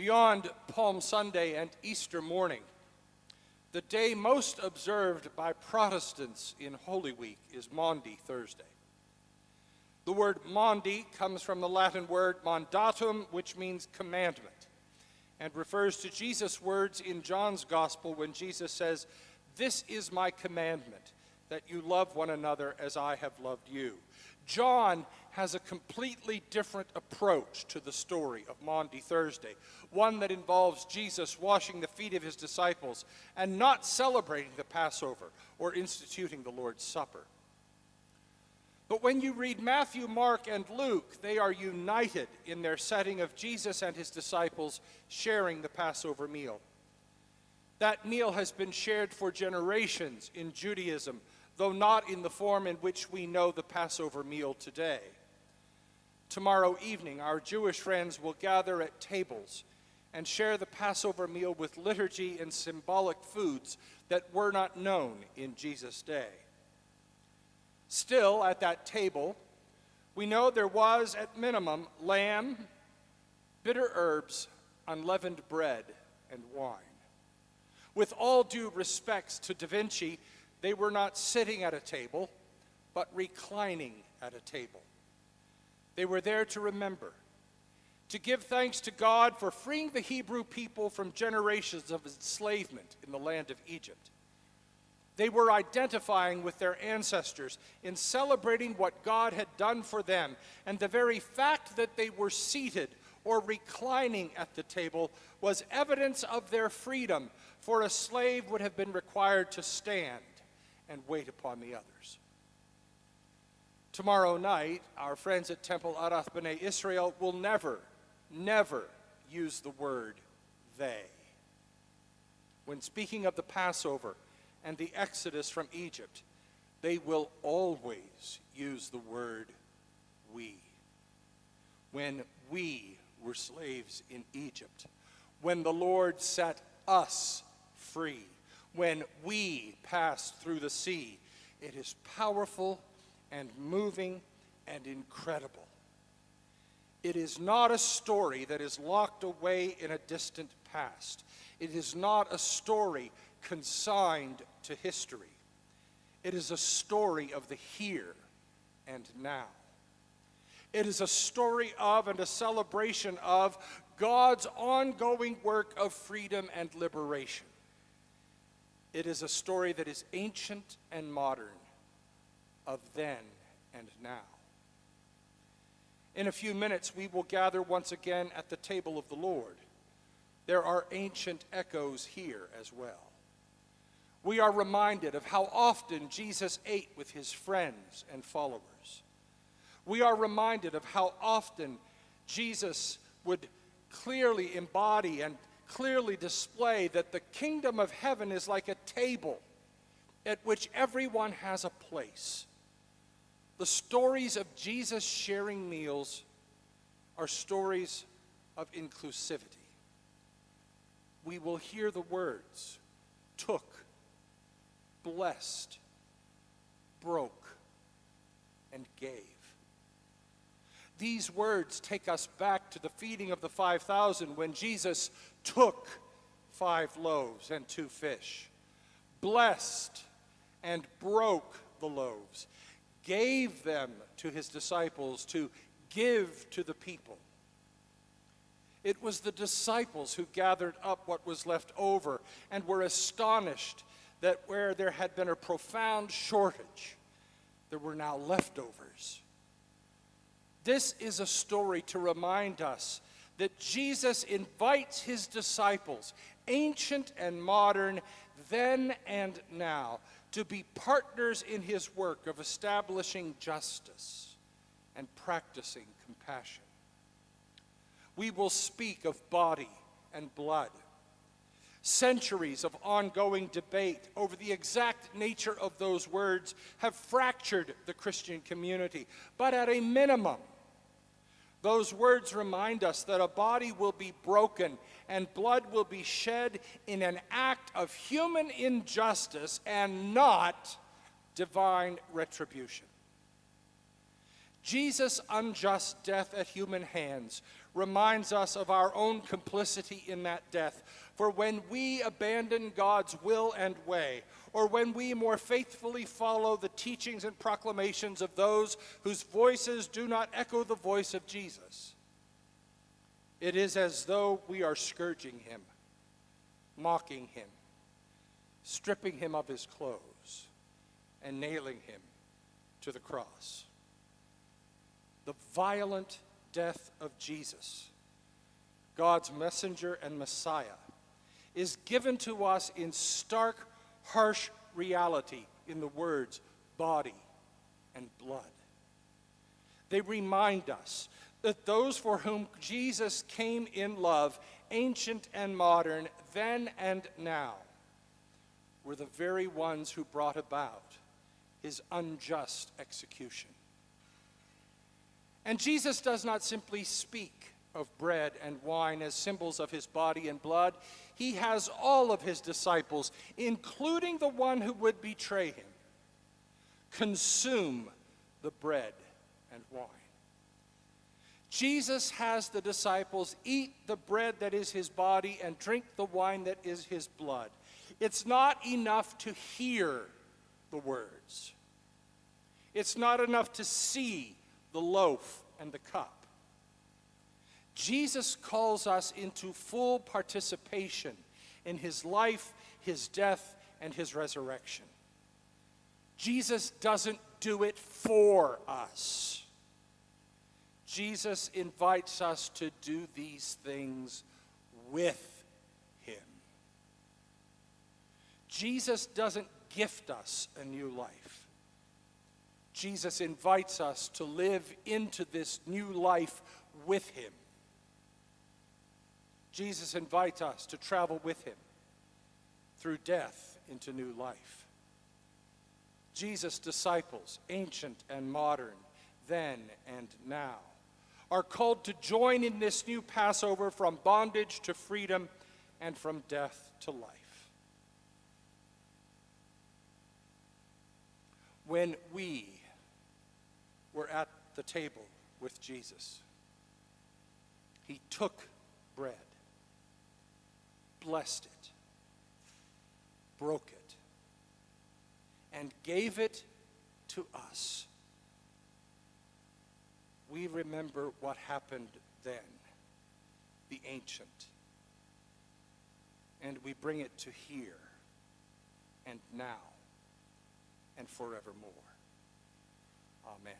Beyond Palm Sunday and Easter morning, the day most observed by Protestants in Holy Week is Maundy Thursday. The word Maundy comes from the Latin word mandatum, which means commandment, and refers to Jesus' words in John's Gospel when Jesus says, "This is my commandment, that you love one another as I have loved you." John has a completely different approach to the story of Maundy Thursday, one that involves Jesus washing the feet of his disciples and not celebrating the Passover or instituting the Lord's Supper. But when you read Matthew, Mark, and Luke, they are united in their setting of Jesus and his disciples sharing the Passover meal. That meal has been shared for generations in Judaism, though not in the form in which we know the Passover meal today. Tomorrow evening, our Jewish friends will gather at tables and share the Passover meal with liturgy and symbolic foods that were not known in Jesus' day. Still, at that table, we know there was, at minimum, lamb, bitter herbs, unleavened bread, and wine. With all due respects to Da Vinci, they were not sitting at a table, but reclining at a table. They were there to remember, to give thanks to God for freeing the Hebrew people from generations of enslavement in the land of Egypt. They were identifying with their ancestors in celebrating what God had done for them, and the very fact that they were seated or reclining at the table was evidence of their freedom, for a slave would have been required to stand and wait upon the others. Tomorrow night, our friends at Temple Arath B'nai Israel will never use the word they. When speaking of the Passover and the Exodus from Egypt, they will always use the word we. When we were slaves in Egypt, when the Lord set us free, when we passed through the sea, it is powerful and moving and incredible. It is not a story that is locked away in a distant past. It is not a story consigned to history. It is a story of the here and now. It is a story of and a celebration of God's ongoing work of freedom and liberation. It is a story that is ancient and modern, of then and now. In a few minutes, we will gather once again at the table of the Lord. There are ancient echoes here as well. We are reminded of how often Jesus ate with his friends and followers. We are reminded of how often Jesus would clearly embody and clearly display that the kingdom of heaven is like a table at which everyone has a place. The stories of Jesus sharing meals are stories of inclusivity. We will hear the words, took, blessed, broke, and gave. These words take us back to the feeding of the 5,000 when Jesus took 5 loaves and 2 fish, blessed and broke the loaves, gave them to his disciples to give to the people. It was the disciples who gathered up what was left over and were astonished that where there had been a profound shortage, there were now leftovers. This is a story to remind us that Jesus invites his disciples, ancient and modern, then and now, to be partners in his work of establishing justice and practicing compassion. We will speak of body and blood. Centuries of ongoing debate over the exact nature of those words have fractured the Christian community, but at a minimum, those words remind us that a body will be broken and blood will be shed in an act of human injustice and not divine retribution. Jesus' unjust death at human hands reminds us of our own complicity in that death. For when we abandon God's will and way, or when we more faithfully follow the teachings and proclamations of those whose voices do not echo the voice of Jesus, it is as though we are scourging him, mocking him, stripping him of his clothes, and nailing him to the cross. The violent death of Jesus, God's messenger and Messiah, is given to us in stark, harsh reality in the words body and blood. They remind us that those for whom Jesus came in love, ancient and modern, then and now, were the very ones who brought about his unjust execution. And Jesus does not simply speak of bread and wine as symbols of his body and blood. He has all of his disciples, including the one who would betray him, consume the bread and wine. Jesus has the disciples eat the bread that is his body and drink the wine that is his blood. It's not enough to hear the words. It's not enough to see the loaf and the cup. Jesus calls us into full participation in his life, his death, and his resurrection. Jesus doesn't do it for us. Jesus invites us to do these things with him. Jesus doesn't gift us a new life. Jesus invites us to live into this new life with him. Jesus invites us to travel with him through death into new life. Jesus' disciples, ancient and modern, then and now, are called to join in this new Passover from bondage to freedom and from death to life. When we were at the table with Jesus, he took bread, blessed it, broke it, and gave it to us. We remember what happened then, the ancient, and we bring it to here and now and forevermore. Amen.